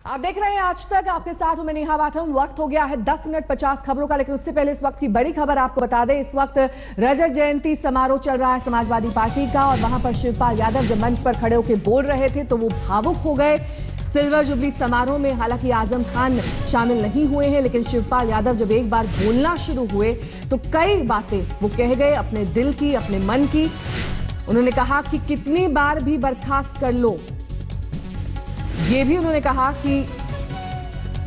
आप देख रहे हैं आज तक, आपके साथ हूं मैं नेहा बाथम। वक्त हो गया है 10 मिनट 50 खबरों का, लेकिन उससे पहले इस वक्त की बड़ी खबर आपको बता दें। इस वक्त रजत जयंती समारोह चल रहा है समाजवादी पार्टी का, और वहां पर शिवपाल यादव जब मंच पर खड़े होकर बोल रहे थे तो वो भावुक हो गए। सिल्वर जुबली समारोह में हालांकि आजम खान शामिल नहीं हुए हैं, लेकिन शिवपाल यादव जब एक बार बोलना शुरू हुए तो कई बातें वो कह गए, अपने दिल की, अपने मन की। उन्होंने कहा कि कितनी बार भी बर्खास्त कर लो। ये भी उन्होंने कहा कि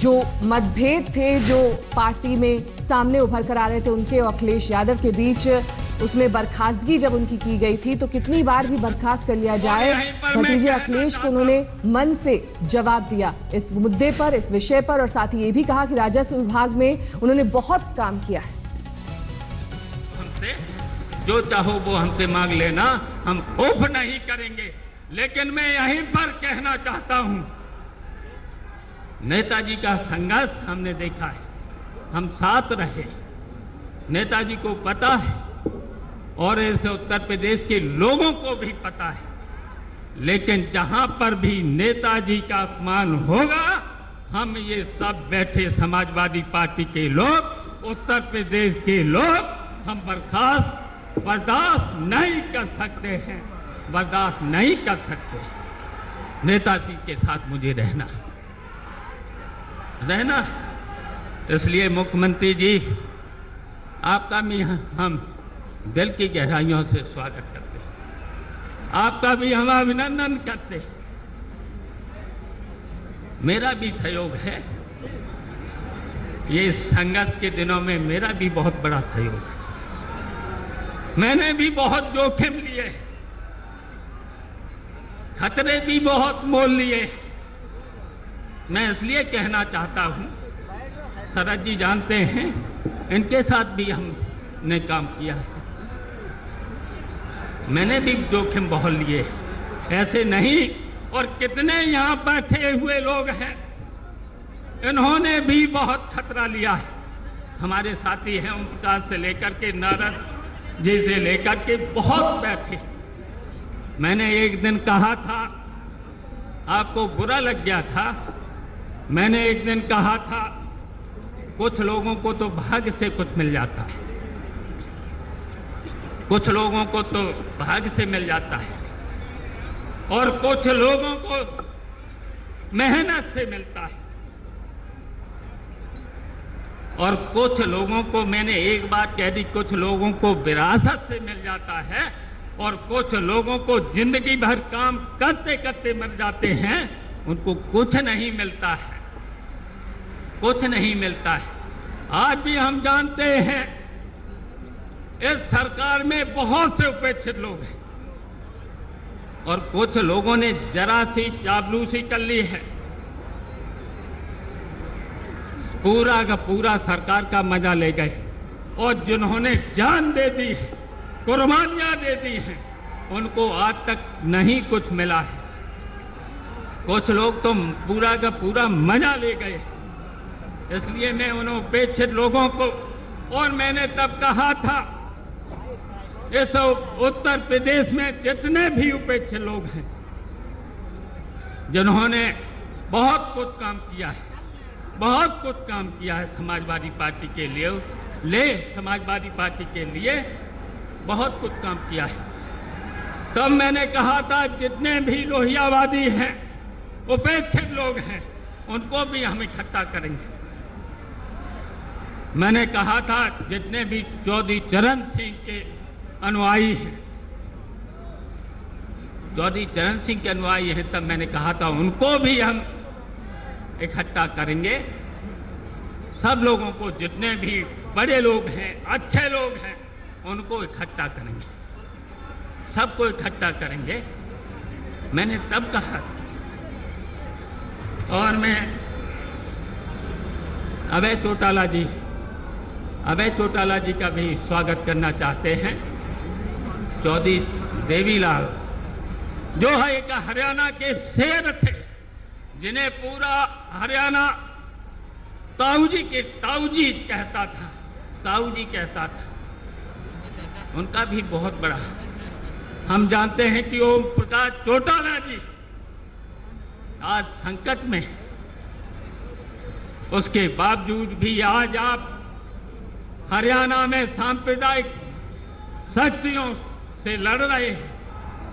जो मतभेद थे जो पार्टी में सामने उभर कर आ रहे थे उनके और अखिलेश यादव के बीच, उसमें बर्खास्तगी जब उनकी की गई थी तो कितनी बार भी बर्खास्त कर लिया जाए, भतीजे अखिलेश को उन्होंने मन से जवाब दिया इस मुद्दे पर, इस विषय पर। और साथ ही ये भी कहा कि राजस्व विभाग में उन्होंने बहुत काम किया है। हमसे जो चाहो वो हमसे मांग लेना, हम खौफ नहीं करेंगे। लेकिन मैं यहीं पर कहना चाहता हूं, नेताजी का संघर्ष हमने देखा है, हम साथ रहे, नेताजी को पता है और इस उत्तर प्रदेश के लोगों को भी पता है। लेकिन जहां पर भी नेताजी का अपमान होगा, हम ये सब बैठे समाजवादी पार्टी के लोग, उत्तर प्रदेश के लोग, हम बर्दाश्त नहीं कर सकते हैं, बर्दाश्त नहीं कर सकते। नेताजी के साथ मुझे रहना, इसलिए मुख्यमंत्री जी आपका भी हम दिल की गहराइयों से स्वागत करते हैं, आपका भी हम अभिनंदन करते हैं। मेरा भी सहयोग है, ये संघर्ष के दिनों में मेरा भी बहुत बड़ा सहयोग है। मैंने भी बहुत जोखिम लिए, खतरे भी बहुत मोल लिए। मैं इसलिए कहना चाहता हूं, शरद जी जानते हैं, इनके साथ भी हमने काम किया, मैंने भी जोखिम बहुत लिए, ऐसे नहीं। और कितने यहां बैठे हुए लोग हैं, इन्होंने भी बहुत खतरा लिया है। हमारे साथी हैं ओम प्रकाश से लेकर के नारद जी से लेकर के बहुत बैठे। मैंने एक दिन कहा था, आपको बुरा लग गया था, मैंने एक दिन कहा था कुछ लोगों को तो भाग्य से कुछ मिल जाता है, कुछ लोगों को तो भाग्य से मिल जाता है, और कुछ लोगों को मेहनत से मिलता है, और कुछ लोगों को, मैंने एक बात कह दी, कुछ लोगों को विरासत से मिल जाता है, और कुछ लोगों को जिंदगी भर काम करते करते मर जाते हैं, उनको कुछ नहीं मिलता है, कुछ नहीं मिलता है। आज भी हम जानते हैं इस सरकार में बहुत से उपेक्षित लोग हैं, और कुछ लोगों ने जरा सी चापलूसी कर ली है, पूरा का पूरा सरकार का मजा ले गए, और जिन्होंने जान दे दी है, कुर्बानियां दे दी हैं, उनको आज तक नहीं कुछ मिला है। कुछ लोग तो पूरा का पूरा मजा ले गए। इसलिए मैं उन उपेक्षित लोगों को, और मैंने तब कहा था, इस उत्तर प्रदेश में जितने भी उपेक्षित लोग हैं, जिन्होंने बहुत कुछ काम किया है, बहुत कुछ काम किया है समाजवादी पार्टी के लिए, समाजवादी पार्टी के लिए बहुत कुछ काम किया है। तब मैंने कहा था, जितने भी लोहियावादी हैं, उपेक्षित लोग हैं, उनको भी हम इकट्ठा करेंगे। मैंने कहा था, जितने भी चौधरी चरण सिंह के अनुयायी हैं, चौधरी चरण सिंह के अनुयायी हैं, तब मैंने कहा था उनको भी हम इकट्ठा करेंगे। सब लोगों को, जितने भी बड़े लोग हैं, अच्छे लोग हैं, उनको इकट्ठा करेंगे, सबको इकट्ठा करेंगे, मैंने तब कहा था। और मैं अभय चौटाला जी का भी स्वागत करना चाहते हैं। चौधरी देवीलाल जो है एक हरियाणा के शेर थे, जिन्हें पूरा हरियाणा ताऊजी कहता था, उनका भी बहुत बड़ा। हम जानते हैं कि ओम प्रकाश चौटाला जी आज संकट में, उसके बावजूद भी आज आप हरियाणा में सांप्रदायिक शक्तियों से लड़ रहे हैं,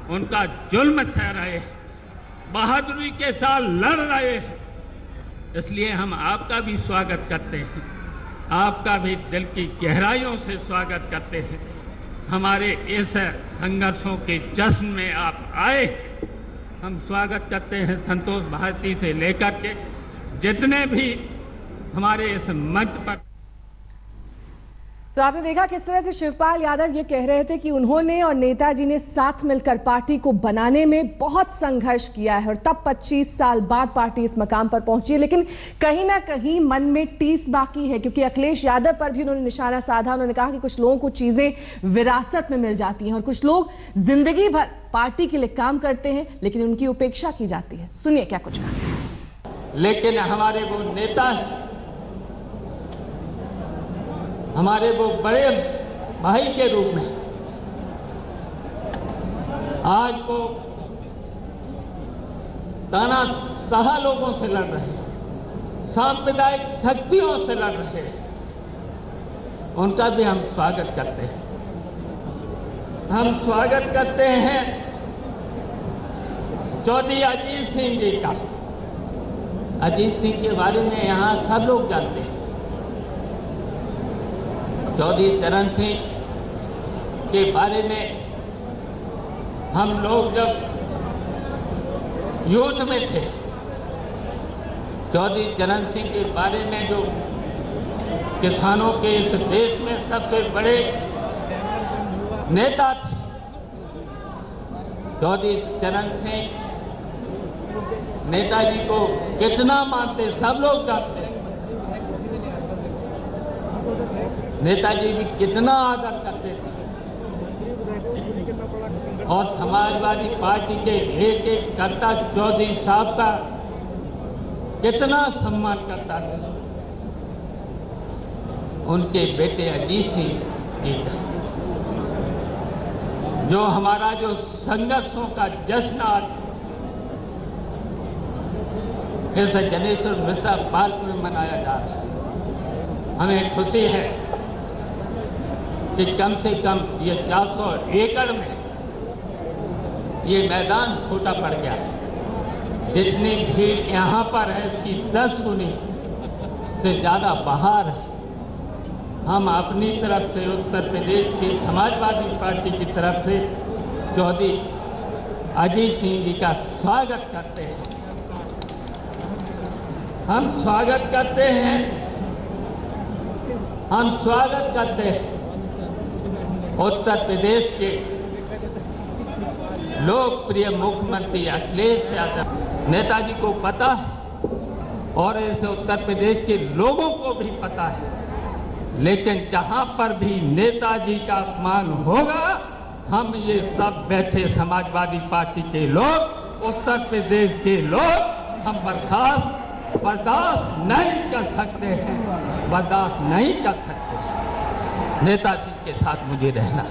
उनका जुल्म सह रहे हैं, बहादुरी के साथ लड़ रहे हैं। इसलिए हम आपका भी स्वागत करते हैं, आपका भी दिल की गहराइयों से स्वागत करते हैं। हमारे इस संघर्षों के जश्न में आप आए, हम स्वागत करते हैं। संतोष भारती से लेकर के जितने भी हमारे इस मंच पर। तो आपने देखा किस तरह से शिवपाल यादव ये कह रहे थे कि उन्होंने और नेताजी ने साथ मिलकर पार्टी को बनाने में बहुत संघर्ष किया है और तब 25 साल बाद पार्टी इस मकाम पर पहुंची है। लेकिन कहीं ना कहीं मन में टीस बाकी है, क्योंकि अखिलेश यादव पर भी उन्होंने निशाना साधा। उन्होंने कहा कि कुछ लोगों को चीजें विरासत में मिल जाती हैं और कुछ लोग जिंदगी भर पार्टी के लिए काम करते हैं लेकिन उनकी उपेक्षा की जाती है। सुनिए क्या कुछ कहा। लेकिन हमारे वो नेता, हमारे वो बड़े भाई के रूप में आज वो तानाशाह लोगों से लड़ रहे हैं, सांप्रदायिक शक्तियों से लड़ रहे हैं, उनका भी हम स्वागत करते हैं। हम स्वागत करते हैं चौधरी अजीत सिंह जी का। अजीत सिंह के बारे में यहाँ सब लोग जानते हैं। चौधरी चरण सिंह के बारे में हम लोग जब यूथ में थे, चौधरी चरण सिंह के बारे में जो किसानों के इस देश में सबसे बड़े नेता थे, चौधरी चरण सिंह नेताजी को कितना मानते सब लोग जानते हैं। नेताजी भी कितना आदर करते थे और समाजवादी पार्टी के एक एक कर्ता चौधरी साहब का कितना सम्मान करता था। उनके बेटे अजीत सिंह जी का जो हमारा जो संघर्षों का जश्न आज इस जनेश्वर मिश्रा पार्क में मनाया जा रहा है, हमें खुशी है कि कम से कम ये 400 एकड़ में ये मैदान छोटा पड़ गया है। जितनी भीड़ यहाँ पर है इसकी 10 गुनी से ज़्यादा बाहर है। हम अपनी तरफ से उत्तर प्रदेश की समाजवादी पार्टी की तरफ से चौधरी अजीत सिंह जी का स्वागत करते हैं। हम स्वागत करते हैं, हम स्वागत करते हैं उत्तर प्रदेश के लोकप्रिय मुख्यमंत्री अखिलेश यादव। नेताजी को पता है और इस उत्तर प्रदेश के लोगों को भी पता है, लेकिन जहां पर भी नेताजी का अपमान होगा, हम ये सब बैठे समाजवादी पार्टी के लोग, उत्तर प्रदेश के लोग, हम बर्दाश्त नहीं कर सकते हैं, बर्दाश्त नहीं कर सकते। नेताजी के साथ मुझे रहना,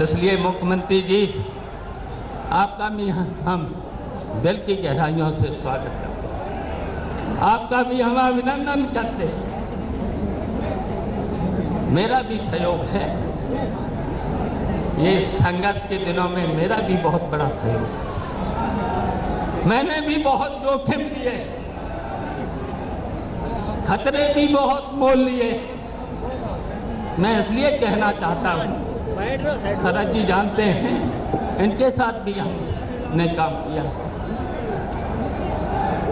इसलिए मुख्यमंत्री जी आपका भी हम दिल की गहराइयों से स्वागत करते हैं, आपका भी हम अभिनंदन करते हैं। मेरा भी सहयोग है, ये संघर्ष के दिनों में मेरा भी बहुत बड़ा सहयोग है। मैंने भी बहुत जोखिम लिए, खतरे भी बहुत मोल लिए। मैं इसलिए कहना चाहता हूँ, शरद जी जानते हैं, इनके साथ भी हमने काम किया,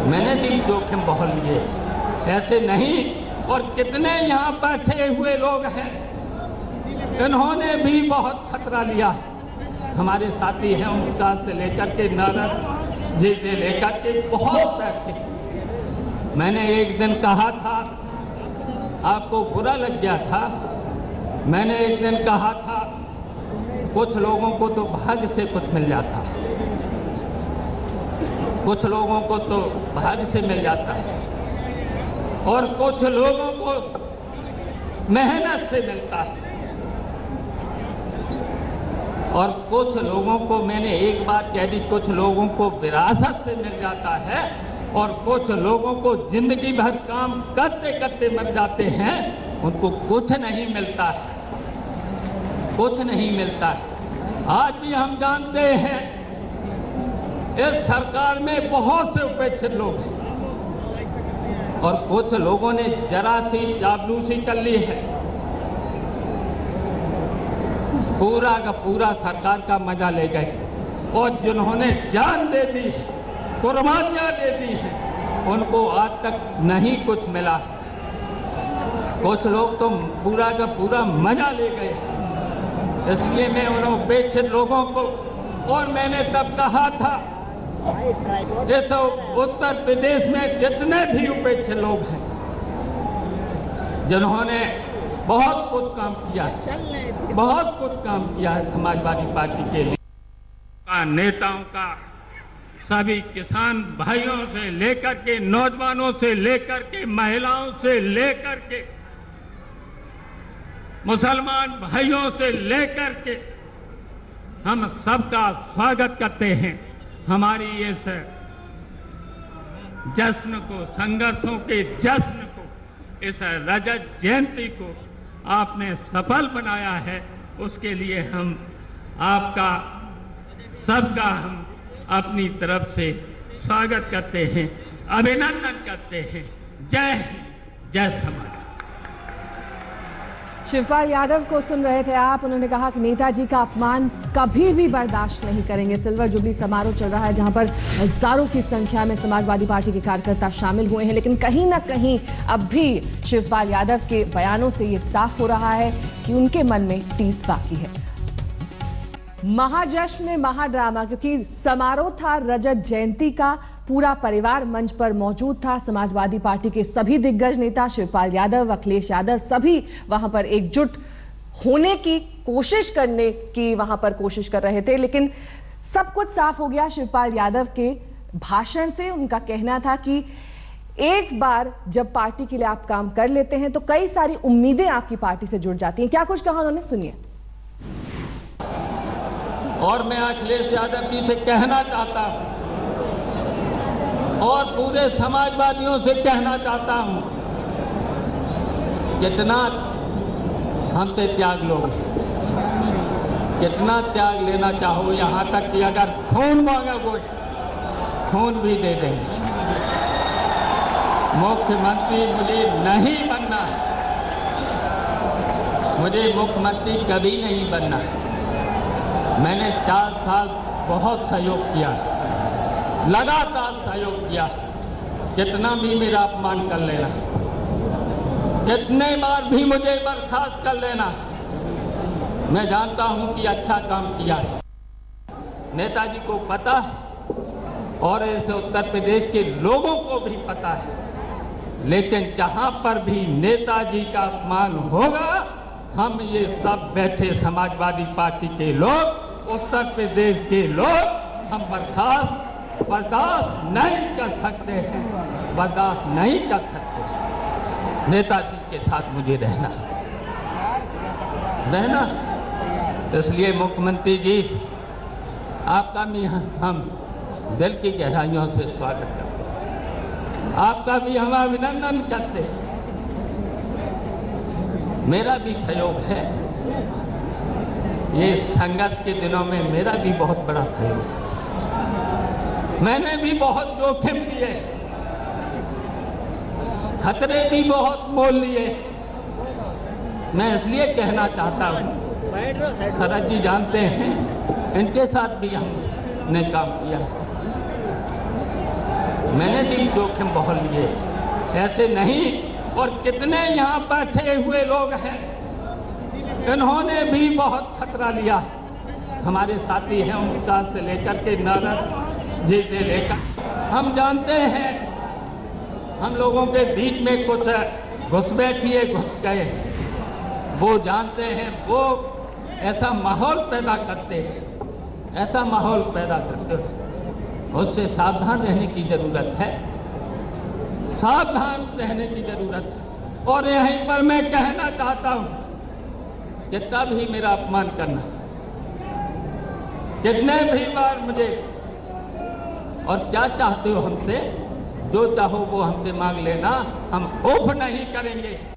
मैंने भी जोखिम बहुत लिए, ऐसे नहीं। और कितने यहाँ बैठे हुए लोग हैं, इन्होंने भी बहुत खतरा लिया है। हमारे साथी हैं ओमप्रकाश से लेकर के नारद जी से लेकर के बहुत बैठे। मैंने एक दिन कहा था, आपको बुरा लग गया था, मैंने एक दिन कहा था कुछ लोगों को तो भाग्य से कुछ मिल जाता है, कुछ लोगों को तो भाग्य से मिल जाता है और कुछ लोगों को मेहनत से मिलता है और कुछ लोगों को, मैंने एक बात कह दी, कुछ लोगों को विरासत से मिल जाता है और कुछ लोगों को जिंदगी भर काम करते करते मर जाते हैं, उनको कुछ नहीं मिलता है, कुछ नहीं मिलता है। आज भी हम जानते हैं इस सरकार में बहुत से उपेक्षित लोग हैं और कुछ लोगों ने जरा सी चापलूसी कर ली है, पूरा का पूरा सरकार का मजा ले गए और जिन्होंने जान दे दी, कुर्बानियां दे दी हैं, उनको आज तक नहीं कुछ मिला। कुछ लोग तो पूरा का पूरा मजा ले गए। इसलिए मैं उन उपेक्षित लोगों को, और मैंने तब कहा था इस उत्तर प्रदेश में जितने भी उपेक्षित लोग हैं जिन्होंने बहुत कुछ काम किया है, बहुत कुछ काम किया है समाजवादी पार्टी के लिए, नेताओं का, सभी किसान भाइयों से लेकर के, नौजवानों से लेकर के, महिलाओं से लेकर के, मुसलमान भाइयों से लेकर के, हम सबका स्वागत करते हैं। हमारी इस जश्न को, संघर्षों के जश्न को, इस रजत जयंती को आपने सफल बनाया है, उसके लिए हम आपका, सबका हम अपनी तरफ से स्वागत करते हैं, अभिनंदन करते हैं। जय हिंद, जय समाज। शिवपाल यादव को सुन रहे थे आप। उन्होंने कहा कि नेताजी का अपमान कभी भी बर्दाश्त नहीं करेंगे। सिल्वर जुबली समारोह चल रहा है जहां पर हजारों की संख्या में समाजवादी पार्टी के कार्यकर्ता शामिल हुए हैं, लेकिन कहीं ना कहीं अब भी शिवपाल यादव के बयानों से ये साफ हो रहा है कि उनके मन में टीस बाकी है। महाजश्न में महाड्रामा, क्योंकि समारोह था रजत जयंती का, पूरा परिवार मंच पर मौजूद था। समाजवादी पार्टी के सभी दिग्गज नेता, शिवपाल यादव, अखिलेश यादव, सभी वहां पर एकजुट होने की कोशिश करने की वहां पर कोशिश कर रहे थे, लेकिन सब कुछ साफ हो गया शिवपाल यादव के भाषण से। उनका कहना था कि एक बार जब पार्टी के लिए आप काम कर लेते हैं तो कई सारी उम्मीदें आपकी पार्टी से जुड़ जाती हैं। क्या कुछ कहा उन्होंने, सुनिए। और मैं अखिलेश यादव जी से कहना चाहता हूं और पूरे समाजवादियों से कहना चाहता हूं, कितना हमसे त्याग लोगे, कितना त्याग लेना चाहो, यहां तक कि अगर खून मांगोगे खून भी दे देंगे। मुख्यमंत्री मुझे नहीं बनना है, मुझे मुख्यमंत्री कभी नहीं बनना है। मैंने 4 साल बहुत सहयोग किया, लगातार सहयोग किया, कितना भी मेरा अपमान कर लेना, कितने बार भी मुझे बर्खास्त कर लेना, मैं जानता हूं कि अच्छा काम किया। नेताजी को पता है और इस उत्तर प्रदेश के लोगों को भी पता है, लेकिन जहां पर भी नेताजी का अपमान होगा, हम ये सब बैठे समाजवादी पार्टी के लोग, उत्तर प्रदेश के लोग, हम बर्दाश्त नहीं कर सकते हैं, बर्दाश्त नहीं कर सकते। नेताजी के साथ मुझे रहना, इसलिए मुख्यमंत्री जी आपका भी हम दिल की गहराइयों से स्वागत करते हैं, आपका भी हम अभिनंदन करते हैं। मेरा भी सहयोग है, ये संघर्ष के दिनों में मेरा भी बहुत बड़ा सहयोग है। मैंने भी बहुत जोखिम लिए, खतरे भी बहुत मोल लिए। मैं इसलिए कहना चाहता हूँ, शरद जी जानते हैं, इनके साथ भी हमने काम किया, मैंने भी जोखिम बहुत लिए, ऐसे नहीं। और कितने यहाँ बैठे हुए लोग हैं, इन्होंने भी बहुत खतरा लिया है। हमारे साथी हैं, उनका से लेकर के नारद जी से लेकर, हम जानते हैं हम लोगों के बीच में कुछ घुसपैठिए घुस गए, वो जानते हैं, वो ऐसा माहौल पैदा करते हैं, ऐसा माहौल पैदा करते हैं, उससे सावधान रहने की जरूरत है, सावधान रहने की जरूरत है। और यहीं पर मैं कहना चाहता हूं, जितना भी मेरा अपमान करना, जितने भी बार मुझे, और क्या चाहते हो हमसे, जो चाहो वो हमसे मांग लेना, हम औफ नहीं करेंगे।